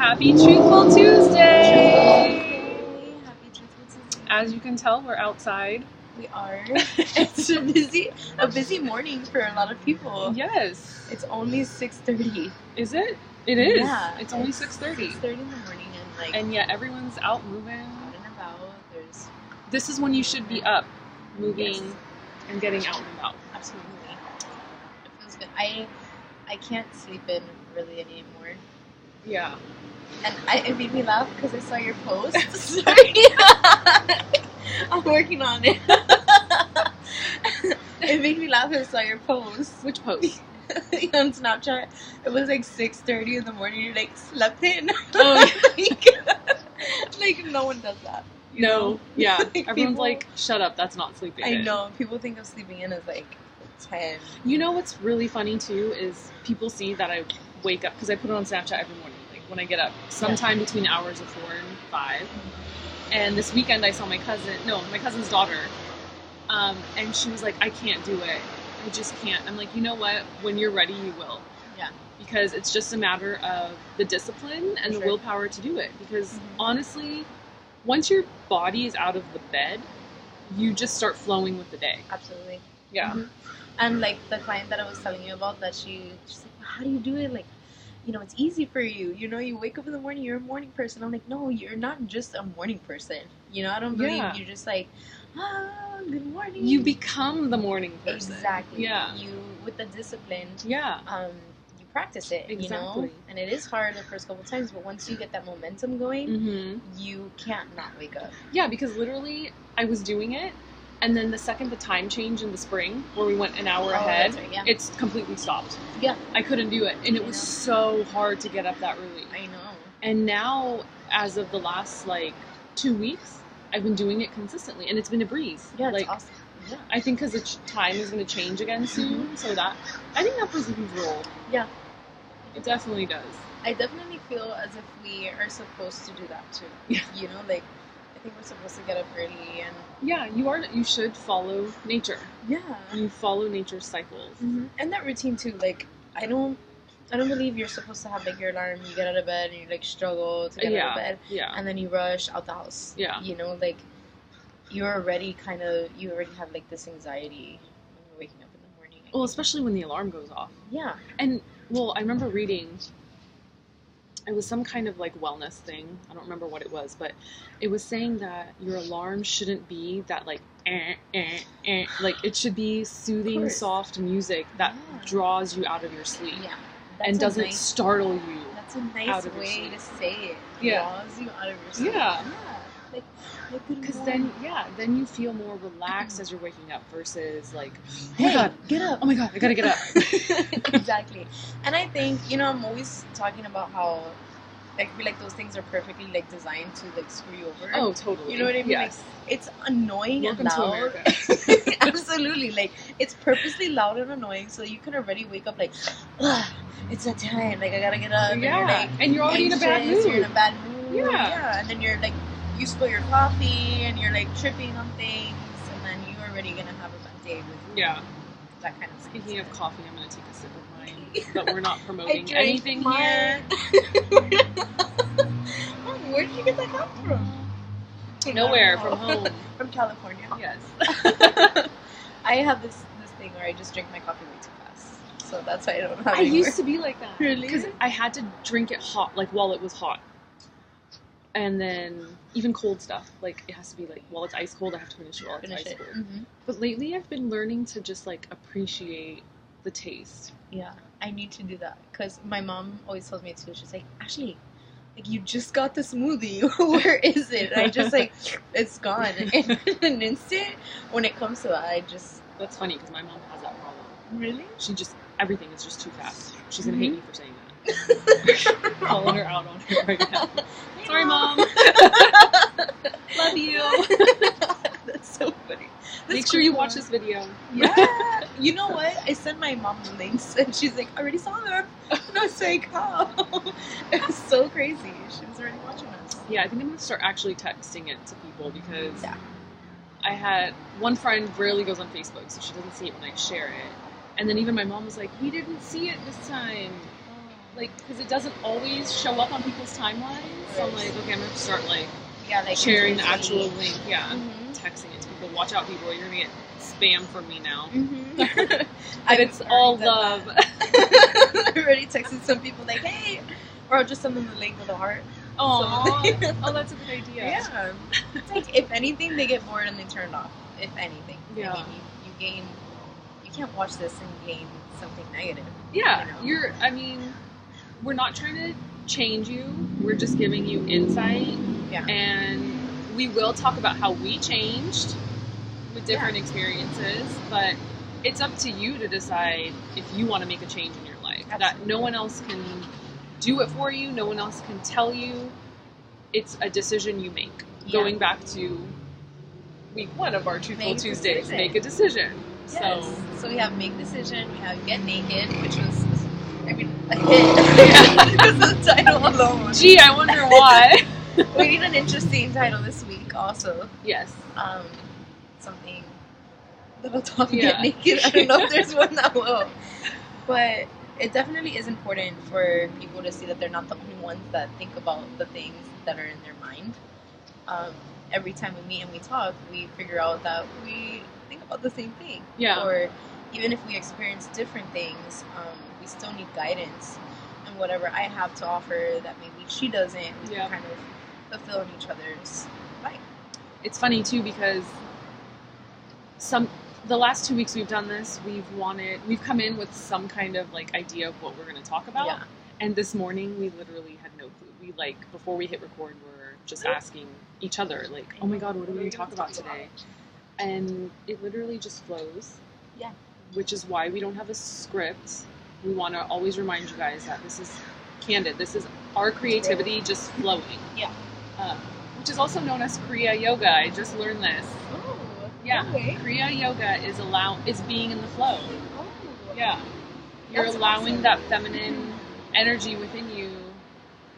Happy Truthful Tuesday! Happy Truthful Tuesday. As you can tell, we're outside. We are. It's a busy morning for a lot of people. Yes. It's only 6:30. Is it? It is. Yeah. It's only 6:30. 6:30 in the morning And yet everyone's out moving. out and about. There's This is when you should be up, moving, Yes. and getting out and about. absolutely. It feels good. I can't sleep in really anymore. Yeah. And it made me laugh because I saw your post. Sorry. I'm working on it. It made me laugh when I saw your post. Which post? On Snapchat. It was like 6:30 in the morning. You like slept in. Oh, like no one does that. you No. know? Yeah. Like, Everyone's people- like, shut up, that's not sleeping I in. know. People think of sleeping in as like 10. You know what's really funny too is people see that I wake up, because I put it on Snapchat every morning, like when I get up, sometime between the hours of 4 and 5. And this weekend I saw my cousin's daughter, and she was like, I can't do it. I just can't. I'm like, you know what? When you're ready, you will. Yeah. Because it's just a matter of the discipline and the Sure. willpower to do it. Because Mhm. honestly, once your body is out of the bed, you just start flowing with the day. Absolutely. Yeah. Mhm. And like the client that I was telling you about, that she's like, how do you do it? Like, it's easy for you. You wake up in the morning, you're a morning person. I'm like, no, you're not just a morning person. I don't believe Yeah. you're just like, good morning. You become the morning person. Exactly. Yeah. You, with the discipline, Yeah. you practice it, Exactly. And it is hard the first couple times, but once you get that momentum going, Mm-hmm. you can't not wake up. Yeah, because literally I was doing it, and then the second the time changed in the spring, where we went an hour ahead, That's right, yeah. it's completely stopped. Yeah. I couldn't do it, and it was Yeah. so hard to get up that early. I know. And now, as of the last 2 weeks, I've been doing it consistently, and it's been a breeze. Yeah, it's awesome. Yeah. I think because the time is going to change again soon, so that I think that plays a huge role. Yeah. It definitely does. I definitely feel as if we are supposed to do that too. Yeah. I think we're supposed to get up early and Yeah, you are. You should follow nature. yeah, You follow nature's cycles. and that routine too. Like I don't believe you're supposed to have like your alarm. You get out of bed and you struggle to get out of bed, Yeah. and then you rush out the house. Yeah. Like you already have like this anxiety when you're waking up in the morning. Well, especially when the alarm goes off. Yeah. And, well, I remember reading, it was some kind of wellness thing. I don't remember what it was, but it was saying that your alarm shouldn't be that it should be soothing, course. soft music that Yeah. draws you out of your sleep Yeah. and a doesn't nice- startle you. That's a out nice of your way sleep. to say it. Yeah. Draws you out of your sleep. Yeah. Like good Because morning. then you feel more relaxed as you're waking up versus oh my Hey, god, get up. oh my god, I gotta get up. Exactly. And I think, I'm always talking about how I feel like those things are perfectly designed to screw you over. Oh, totally. You know what I mean? Yes. It's annoying Welcome and to loud. America. Absolutely. It's purposely loud and annoying so you can already wake up ugh, it's that time. I gotta get up. Yeah. And And you're already in a bad anxious, mood. You're in a bad mood. Yeah. And then you're you spill your coffee and you're tripping on things, and then you're already gonna have a bad day with Yeah. that kind of stuff. Speaking of coffee, I'm going to take a sip of mine, but we're not I promoting drank anything here. mine. Where did you get that cup from? Nowhere, from home. From California. Yes. I have this thing where I just drink my coffee way too fast, so that's why I don't have. I used to be like that. Really? Because I had to drink it hot, while it was hot. And then even cold stuff, it has to be while it's ice cold, I have to finish it while it's ice cold. Mm-hmm. But lately I've been learning to just appreciate the taste. Yeah, I need to do that because my mom always tells me too. She's like, Ashley, you just got the smoothie. Where is it? And I just it's gone in an instant. When it comes to that, That's funny because my mom has that problem. really. Everything is just too fast. She's gonna Mm-hmm. hate me for saying that. Calling her out on it right now. Hey, Sorry, Mom. Love you. That's so funny. Make sure you watch this video. Yeah. You know what? I sent my mom the links, and she's like, I already saw them. And I was like, oh. It was so crazy. She was already watching us. Yeah, I think I'm gonna start actually texting it to people because Yeah. I had one friend rarely goes on Facebook, so she doesn't see it when I share it. And then even my mom was like, "We didn't see it this time." like, because it doesn't always show up on people's timelines. So I'm like, okay, I'm gonna start like like sharing the actual link. Yeah, Mm-hmm. texting it to people. Watch out, people! You're gonna get spam from me now. Mm-hmm. But it's all love. I already texted some people like, hey, or I'll just send them the link with a heart. Oh, oh, that's a good idea. Yeah. It's like, if anything, they get bored and they turn it off. If anything. Yeah. I mean, you gain. You can't watch this and gain something negative. Yeah. You know? I mean, we're not trying to change you. We're just giving you insight. Yeah. And we will talk about how we changed with different experiences, but it's up to you to decide if you want to make a change in your life. Absolutely. That no one else can do it for you. No one else can tell you. It's a decision you make. Yeah. Going back to week 1 of our Truthful Make Tuesdays, decision. make a decision. Yes. So we have make decision. We have get naked, which was, I mean, a hit. Because of the title alone. Gee, I wonder why. We need an interesting title this week, also. Yes. Something that'll talk Yeah. get naked. I don't know if there's one that will, but it definitely is important for people to see that they're not the only ones that think about the things that are in their mind. Every time we meet and we talk, we figure out that we think about the same thing. Yeah. Or even if we experience different things, we still need guidance. And whatever I have to offer that maybe she doesn't, we can kind of fulfill in each other's life. It's funny too because the last 2 weeks we've done this, we've come in with some kind of like idea of what we're going to talk about. Yeah. And this morning we literally had no clue. We before we hit record, we're just asking each other like, oh my God, what are we going to talk about today? And it literally just flows. Yeah. Which is why we don't have a script. We want to always remind you guys that this is candid. This is our creativity just flowing. Yeah. Which is also known as Kriya Yoga. I just learned this. Oh. Yeah. Okay. Kriya Yoga is being in the flow. Oh. Yeah. You're That's allowing awesome. that feminine energy within you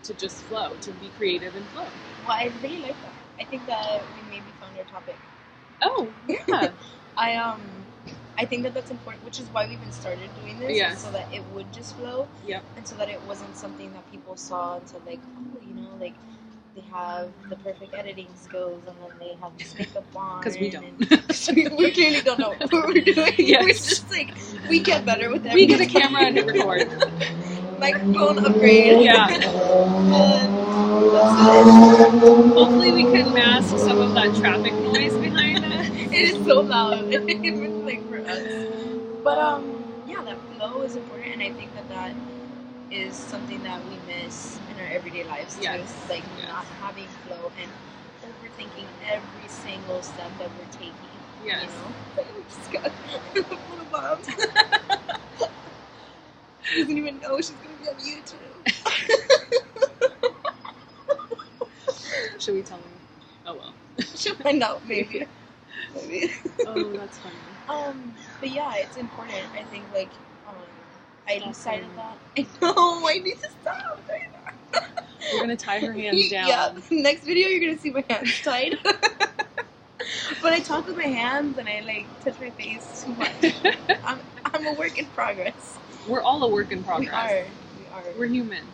to just flow, to be creative and flow. Well, I really like that. I think that we maybe found our topic. Oh, yeah. I think that that's important, which is why we even started doing this, Yes. so that it would just flow, Yep. and so that it wasn't something that people saw and said like, oh, like they have the perfect editing skills, and then they have this makeup on. Because we don't. And we clearly don't know what we're doing. Yes. We're just like, we get better with We everything. get a camera and hit record. Microphone upgrade. Yeah. Hopefully we can mask some of that traffic noise behind us. It is so loud, even like for us. But yeah, that flow is important, and I think that is something that we miss in our everyday lives too. Yes. Like Yes. not having flow and overthinking every single step that we're taking. Yes. You know, just got photobombed. She doesn't even know she's gonna be on YouTube. Should we tell them? Oh well. She'll find out, maybe. Oh, that's funny. But yeah, it's important. I think like I decided that. I know. I need to stop. We're gonna tie her hands down. Yeah. Next video, you're gonna see my hands tied. But I talk with my hands and I like touch my face too much. I'm a work in progress. We're all a work in progress. We are. We're human.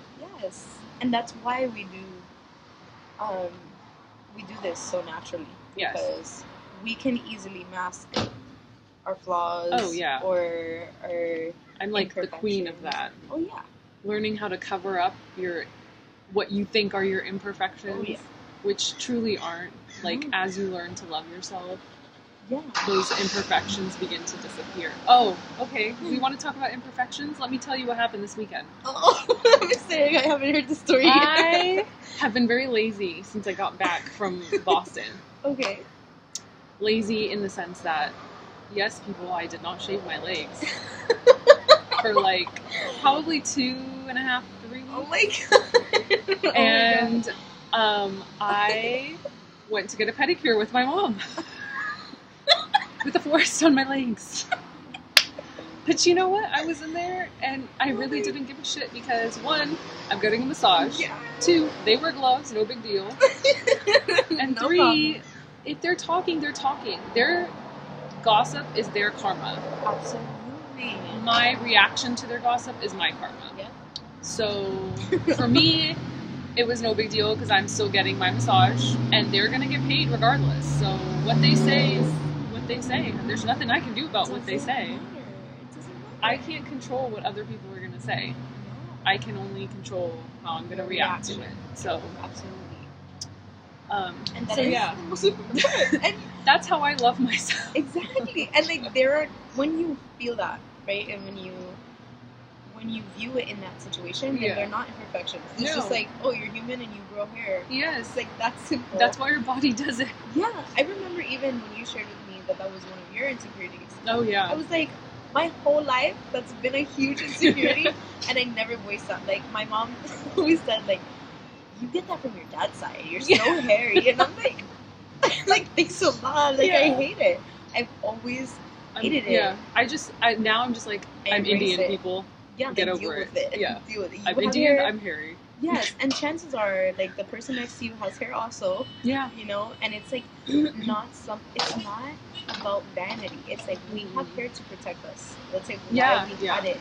Yes, and that's why we do this so naturally. Yes. Because we can easily mask our flaws. Oh, yeah. Or our I'm like the queen of that. Oh yeah. Learning how to cover up what you think are your imperfections, Oh, yeah. which truly aren't. Like as you learn to love yourself, Yeah. those imperfections begin to disappear. Oh, okay. We want to talk about imperfections? Let me tell you what happened this weekend. Oh, I'm excited. I haven't heard the story yet. I have been very lazy since I got back from Boston. Okay. Lazy in the sense that, yes, people, I did not shave my legs for like probably 2.5, 3 weeks. Oh my god. Oh And I went to get a pedicure with my mom with a forest on my legs. But you know what? I was in there and I really didn't give a shit because 1, I'm getting a massage. Yeah. 2, they wear gloves, no big deal. And No 3, problem. if they're talking, they're talking. Their gossip is their karma. Absolutely. My reaction to their gossip is my karma. Yeah. So for me, it was no big deal because I'm still getting my massage, and they're gonna get paid regardless. So what they say is what they say. There's nothing I can do about what they say. It doesn't matter. I can't control what other people are gonna say. I can only control how I'm gonna react to it. So absolutely. And that so is yeah, the most important. And that's how I love myself. exactly. And like there are when you feel that, right, and when you view it in that situation, then they're not imperfections. It's just like, oh, you're human and you grow hair. Yes. It's like that's simple. That's why your body does it. Yeah. I remember even when you shared with me that was one of your insecurities. Oh yeah. I was like, my whole life that's been a huge insecurity and I never voiced that. Like my mom always said, like, you get that from your dad's side. You're so hairy. And I'm like thanks a lot. Like I hate it. I've always hated it. Yeah. Now I'm just like, I'm Indian people. Yeah, get over deal it. With it. Yeah. Deal with it. I'm Indian, I'm hairy. Yes, and chances are, like, the person next to you has hair also. Yeah. You know, and it's like it's not about vanity. It's like we have hair to protect us. That's like why we had it.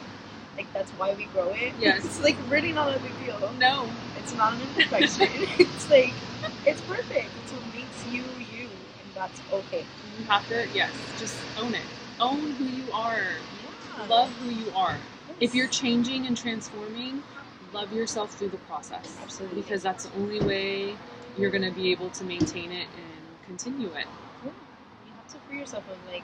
Like that's why we grow it. Yes. It's like really not a big deal. No. It's not an imperfection. It's like it's perfect. It's what makes you you, and that's okay. You have to just own it. Own who you are. Yeah. Love who you are. Yes. If you're changing and transforming, love yourself through the process. Absolutely. Because that's the only way you're going to be able to maintain it and continue it. Yeah. You have to free yourself of like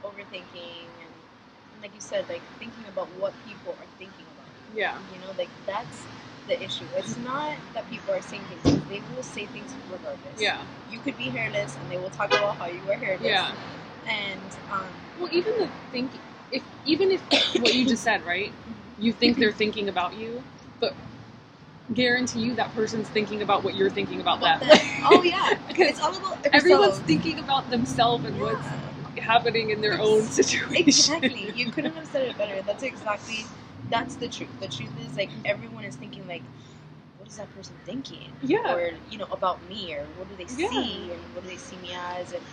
overthinking and like you said, like thinking about what people are thinking about. Yeah. You know, like that's the issue. It's not that people are saying things. They will say things regardless. Yeah. You could be hairless and they will talk about how you were hairless. Yeah. And well, even if what you just said, right? You think they're thinking about you, but guarantee you that person's thinking about what you're thinking about them. Oh yeah, it's all about yourself. Everyone's thinking about themselves and what's happening in their own situation. Exactly. You couldn't have said it better. That's the truth. The truth is like everyone is thinking like, what is that person thinking? Yeah. Or about me, or what do they see, and what do they see me as, and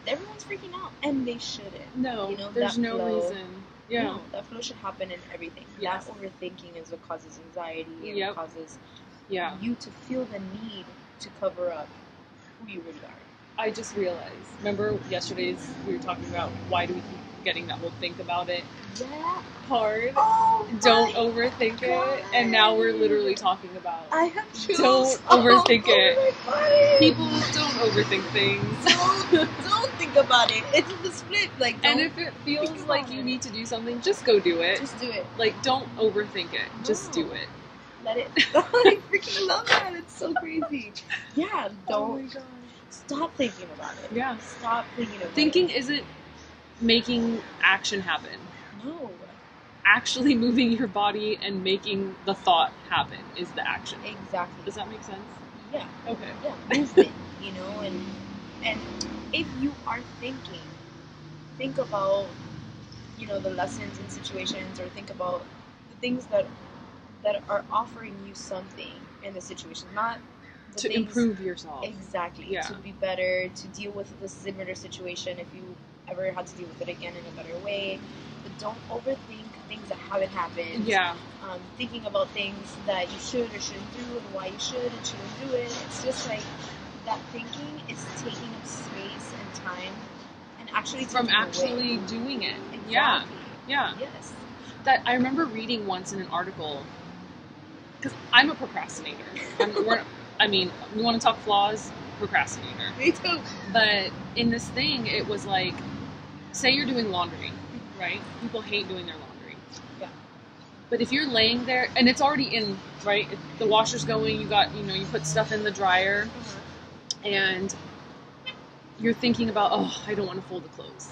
everyone's freaking out, and they shouldn't. No, there's no reason. Yeah. No, that flow should happen in everything. Yes. That overthinking is what causes anxiety and Yep. causes you to feel the need to cover up who you really are. I just realized. Remember yesterday's we were talking about why do we keep getting that we'll think about it hard. Oh, don't overthink it. And now we're literally talking about I have chills. Don't overthink it. People People don't overthink things. don't think about it. It's the split. Like, and if it feels like you need to do something, just go do it. Just do it. Like, don't overthink it. Just do it. Let it. I freaking love that. It's so crazy. Yeah, don't. Oh my God. Stop thinking about it. Yeah. Stop thinking about Thinking it. isn't making action happen. No. Actually moving your body and making the thought happen is the action. Exactly. Does that make sense? Yeah. Okay. Yeah. Movement. And if you are thinking, think about the lessons and situations, or think about the things that are offering you something in the situation, not the to things, improve yourself. Exactly. Yeah. To be better, to deal with the similar situation if you ever had to deal with it again in a better way. But don't overthink things that haven't happened. Yeah. Thinking about things that you should or shouldn't do and why you should and shouldn't do it. It's just like that thinking is taking up space and time and actually From taking actually away. doing it. Exactly. Yeah. Yes. That I remember reading once in an article, because I'm a procrastinator. You want to talk flaws? Procrastinator. Me too. But in this thing, it was like, say you're doing laundry, right? People hate doing their laundry. Yeah. But if you're laying there, and it's already in, right? The washer's going, you put stuff in the dryer, and you're thinking about, I don't want to fold the clothes.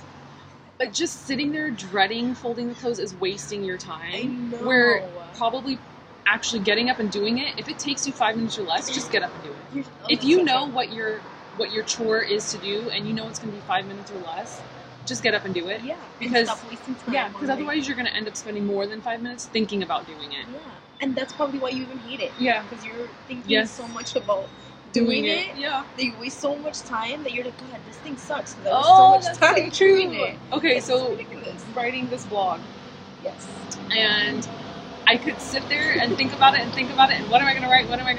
But just sitting there dreading folding the clothes is wasting your time. I know. Where probably actually getting up and doing it, if it takes you 5 minutes or less, just get up and do it. If you know what your chore is to do, and you know it's going to be 5 minutes or less, just get up and do it. Yeah. Because stop wasting time. Yeah, because otherwise you're going to end up spending more than 5 minutes thinking about doing it. Yeah. And that's probably why you even hate it. Yeah. Because you're thinking so much about doing it. Yeah. That you waste so much time that you're like, God, this thing sucks because I waste so much time doing it. Okay, It's so ridiculous. writing this blog. Yes. And I could sit there and think about it, and what am I going to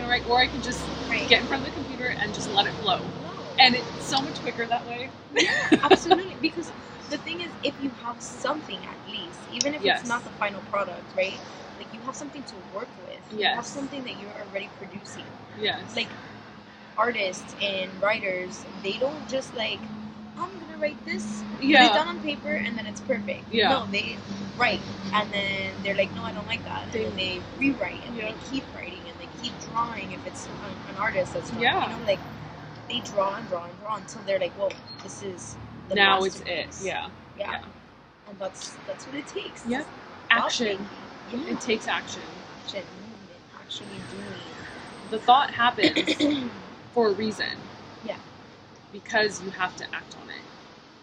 write, or I could just get in front of the computer and just let it flow. And it's so much quicker that way. Yeah, absolutely. Because the thing is, if you have something at least, even if it's not the final product, right? Like, you have something to work with. You have something that you're already producing. Yes. Like, artists and writers, they don't just like, I'm gonna write this, put it down on paper, and then it's perfect. Yeah. No, they write, and then they're like, no, I don't like that. And then they rewrite, and they keep writing, and they keep drawing if it's an artist that's drawing. Yeah. You know, like, they draw and draw and draw until they're like, whoa, this is the now it's masterpiece. it. Yeah. And that's what it takes. Yep. Action. Yeah. It takes action. Action, movement, actually doing. The thought happens for a reason. Yeah. Because you have to act on it.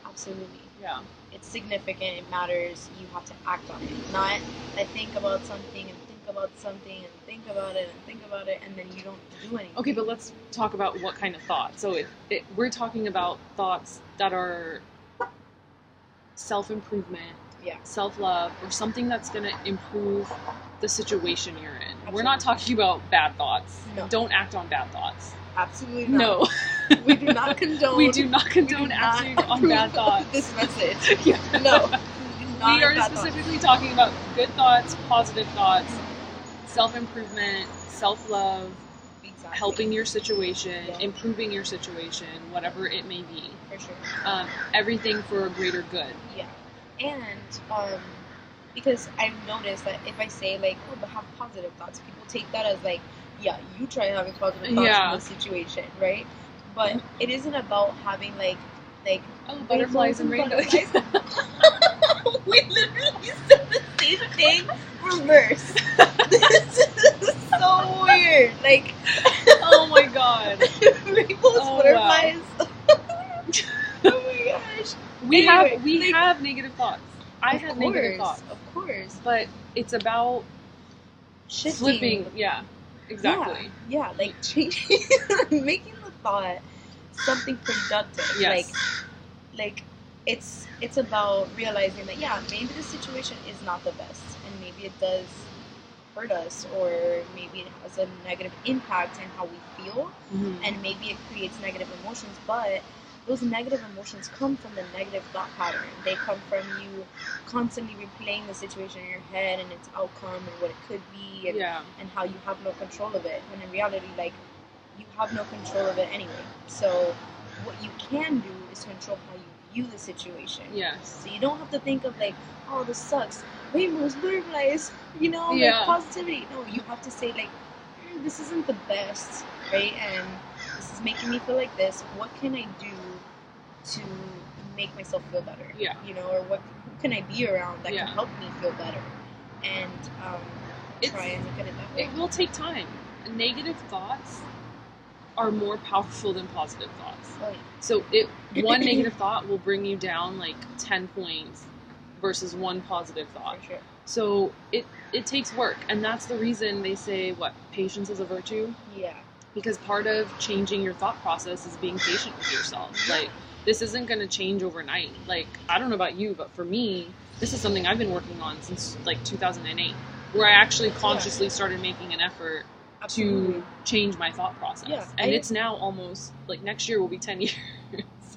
Absolutely. Yeah. It's significant, it matters, you have to act on it. Not, I think about something and think about something and think about it and think about it, and then you don't do anything. Okay, but let's talk about what kind of thought. So we're talking about thoughts that are self-improvement, self-love, or something that's going to improve the situation you're in. Absolutely. We're not talking about bad thoughts. No. Don't act on bad thoughts. Absolutely not. No. We do not condone. We do not condone acting on bad thoughts. This message. Yeah. No. We are specifically talking about good thoughts, positive thoughts, self-improvement, self-love, helping your situation, improving your situation, whatever it may be. For sure. Everything for a greater good. Yeah. And because I've noticed that if I say, like, oh, but have positive thoughts, people take that as, like, yeah, you try having positive thoughts in this situation, right? But it isn't about having, like oh, butterflies and rainbows. We literally said the same thing reverse. This is so weird. Like, oh my god. Rainbows, butterflies. Wow. Oh my gosh. We have negative thoughts. I have negative thoughts. Of course. But it's about flipping. Yeah, exactly. Yeah, like changing, making the thought something productive. Yes. Like it's about realizing that, yeah, maybe the situation is not the best, and maybe it does hurt us, or maybe it has a negative impact on how we feel, and maybe it creates negative emotions, but those negative emotions come from the negative thought pattern. They come from you constantly replaying the situation in your head and its outcome and what it could be, and how you have no control of it. When in reality, like, you have no control of it anyway. So what you can do is control how you view the situation. Yes. So you don't have to think of, like, oh, this sucks, rainbows, butterflies, you know, like positivity. No, you have to say, like, this isn't the best, right? And this is making me feel like this. What can I do to make myself feel better? Yeah. You know, or who can I be around that can help me feel better? And try and look at it that way. It will take time. Negative thoughts are more powerful than positive thoughts. Oh, yeah. So one negative thought will bring you down like 10 points versus one positive thought. For sure. So it takes work, and that's the reason they say, what, patience is a virtue? Yeah. Because part of changing your thought process is being patient with yourself. Like, this isn't going to change overnight. Like, I don't know about you, but for me, this is something I've been working on since like 2008, where I actually consciously started making an effort to change my thought process. Yeah, and it's now almost, like, next year will be 10 years.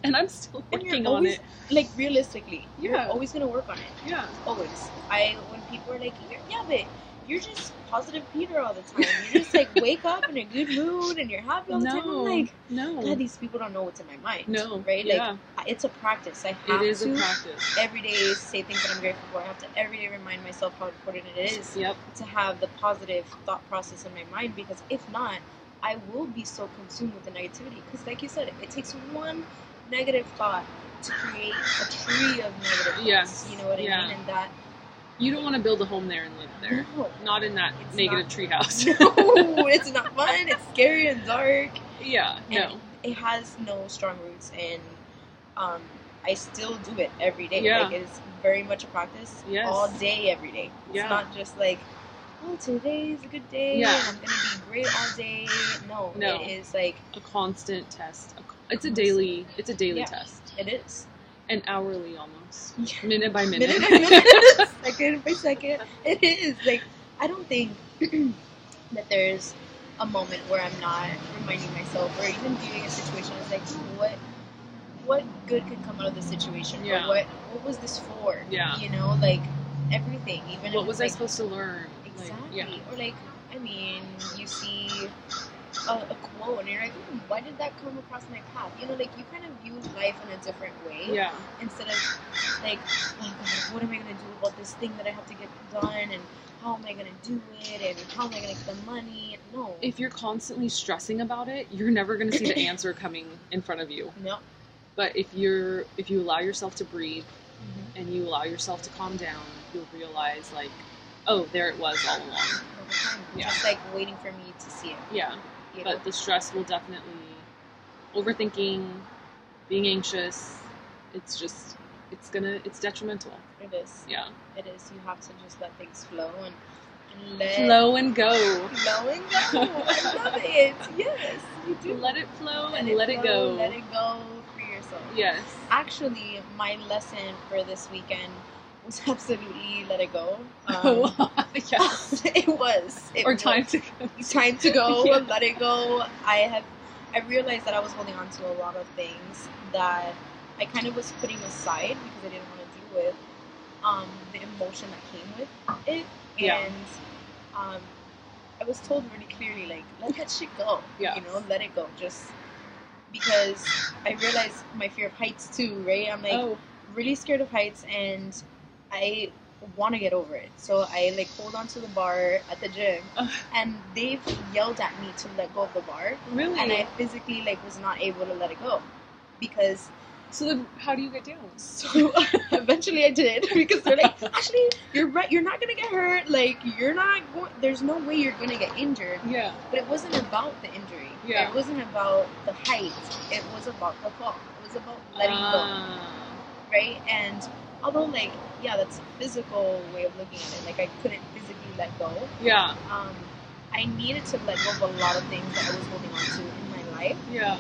And I'm still working on it. Like, realistically, you're always going to work on it. Yeah. Always. When people are like, yeah, but you're just positive Peter all the time. You just, like, wake up in a good mood and you're happy all the time. I'm like, God, these people don't know what's in my mind. No. Right? Like, it's a practice. I have to practice. Every day say things that I'm grateful for. I have to every day remind myself how important it is to have the positive thought process in my mind, because if not, I will be so consumed with the negativity. Because, like you said, it takes one negative thought to create a tree of negative thoughts. You know what I mean? And that, you don't want to build a home there and live there. No. Not in that negative treehouse. No, it's not fun. It's scary and dark. Yeah, and it has no strong roots, and I still do it every day. Yeah. Like, it's very much a practice all day, every day. It's not just like, oh, today's a good day, and I'm going to be great all day. No, it is like a constant test. It's a daily test. It is. And hourly almost. Minute by minute. Minute by minute. Second by second. It is. Like, I don't think that there's a moment where I'm not reminding myself or even viewing a situation as like, what good could come out of this situation? Yeah. Or what was this for? Yeah. You know, like everything. Even What if was it's I like, supposed to learn? exactly. Like, yeah. Or like, I mean, you see a quote and you're like, why did that come across my path? You know, like you kind of view life in a different way. Yeah. Instead of like, oh God, what am I gonna do about this thing that I have to get done, and how am I gonna do it, and how am I gonna get the money? No. If you're constantly stressing about it, you're never going to see the answer coming in front of you. No. But if you allow yourself to breathe Mm-hmm. and you allow yourself to calm down, you'll realize like, oh, there it was all along. Over time. Yeah. Just like waiting for me to see it. Yeah. You know? But the stress will definitely, overthinking, being anxious, it's detrimental. It is. Yeah. It is. You have to just let things flow and let Flow and go. Flow and go. I love it. Yes, you do. Let it flow and Let let it go. Let it go for yourself. Yes. Actually, my lesson for this weekend was absolutely let it go. Yes. It was. Or time to go. Time to go. Yeah. Let it go. I realized that I was holding on to a lot of things that I kind of was putting aside because I didn't want to deal with the emotion that came with it. Yeah. And I was told really clearly, like, let that shit go. Yeah. You know, let it go. Just because I realized my fear of heights too, right? I'm like really scared of heights, and I want to get over it. So I like hold on to the bar at the gym, and they've yelled at me to let go of the bar. Really? And I physically like was not able to let it go because. So then, how do you get down? So eventually I did, because they're like, actually, you're right. You're not gonna get hurt. Like you're not. There's no way you're gonna get injured. Yeah. But it wasn't about the injury. Yeah. It wasn't about the height. It was about the fall. It was about letting go. Right? And although, like, yeah, that's a physical way of looking at it. Like I couldn't physically let go. Yeah. I needed to let go of a lot of things that I was holding on to in my life. Yeah.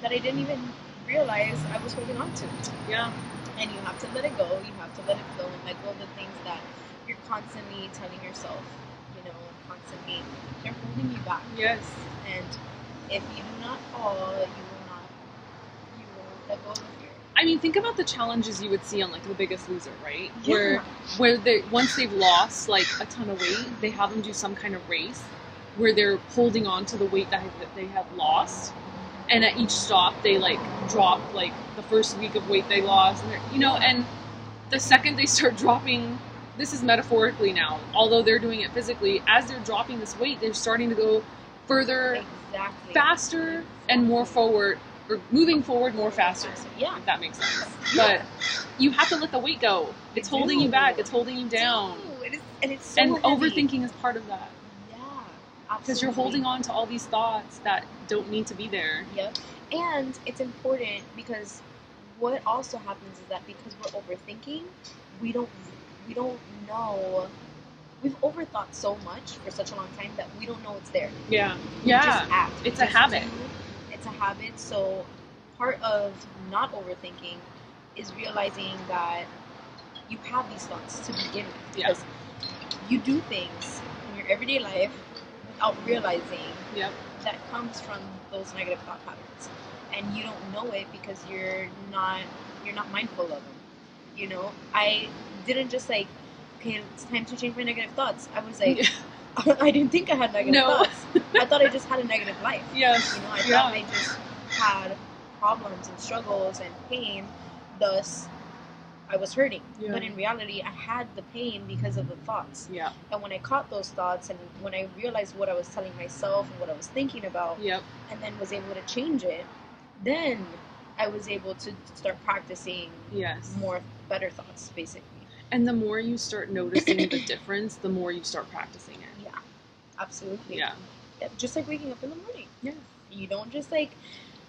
That I didn't even realize I was holding on to. Yeah. And you have to let it go. You have to let it flow and let go of the things that you're constantly telling yourself, you know, constantly. They're holding you back. Yes. And if you do not fall, you will let go of the fear. I mean, think about the challenges you would see on like The Biggest Loser, right? Yeah. Where they once they've lost like a ton of weight, they have them do some kind of race where they're holding on to the weight that they have lost. And at each stop, they like drop like the first week of weight they lost, and you know. And the second they start dropping, this is metaphorically now, although they're doing it physically. As they're dropping this weight, they're starting to go further, faster, and more forward, or moving forward more faster. Yeah, if that makes sense. Yeah. But you have to let the weight go. It's holding you back. It's holding you down. It is, and it's so and heavy. Overthinking is part of that. Absolutely. Because you're holding on to all these thoughts that don't need to be there. Yep. And it's important because what also happens is that because we're overthinking, we don't know. We've overthought so much for such a long time that we don't know it's there. Yeah. We just act. It's a habit. It's a habit. So part of not overthinking is realizing that you have these thoughts to begin with. Yeah. Because you do things in your everyday life without realizing that comes from those negative thought patterns, and you don't know it because you're not mindful of them. You know, I didn't just like, okay, it's time to change my negative thoughts. I was like, I didn't think I had negative thoughts. I thought I just had a negative life. Yes. You know, I thought I just had problems and struggles and pain, thus I was hurting. Yeah. But in reality, I had the pain because of the thoughts. Yeah. And when I caught those thoughts, and when I realized what I was telling myself and what I was thinking about, and then was able to change it, then I was able to start practicing better thoughts, basically. And the more you start noticing the difference, the more you start practicing it. Yeah, absolutely. Yeah. Just like waking up in the morning. Yeah. You don't just like,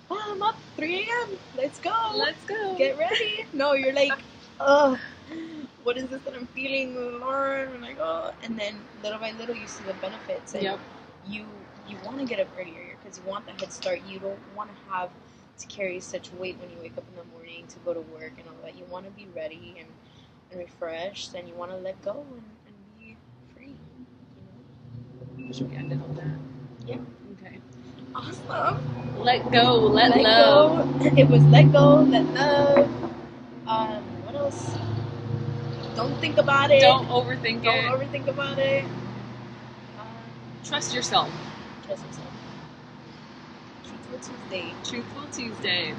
oh, I'm up 3 a.m. Let's go. Let's go. Get ready. No, you're like, oh, what is this that I'm feeling? And like, oh, and then little by little you see the benefits, and you want to get up earlier because you want the head start. You don't want to have to carry such weight when you wake up in the morning to go to work and all that. You want to be ready and refreshed, and you want to let go and be Should we end it on that? Yeah. Okay. Awesome. Let go. Let Let love. go. It was let go. Let love. What else? Don't think about it. Don't overthink Don't it. overthink about it. Trust yourself. Trust yourself. Truthful Tuesday. Truthful Tuesday.